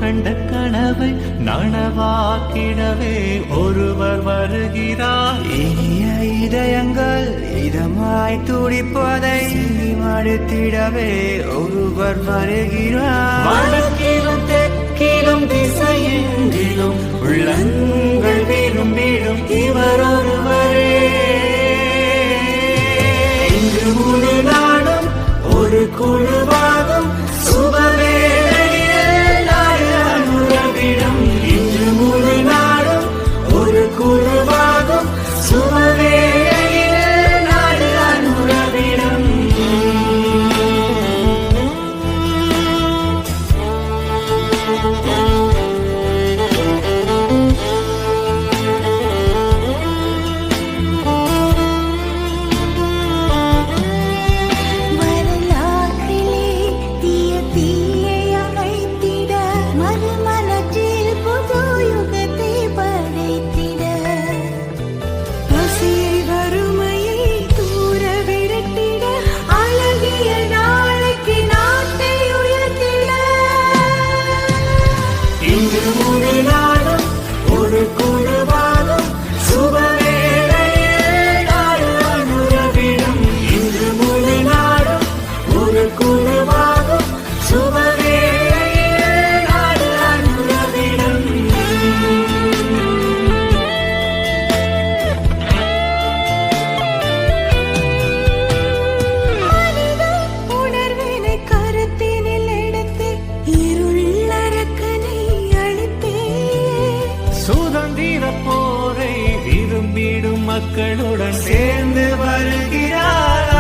கண்ட கனவை நனவாக்கிடவே ஒருவர் வருகிறார். இனிய இதயங்கள் இதமாய் துடிப்பதை மடுத்திடவே ஒருவர் வருகிறார். வடக்கிலும் தெற்கிலும் திசையெங்கிலும் உள்ளங்கள் விரும்பிடும் இவர் ஒருவரே. இங்கு முழு நாடும் ஒரு குழுவாகும் சுபவேளையில் உறவிடும். இன்று முழு நாடும் ஒரு குழுவாகும் சுபவேளையில் உறவிடும். சுதந்திர போரை விரும்பிடும் மக்களுடன் சேர்ந்து வருகிறார்.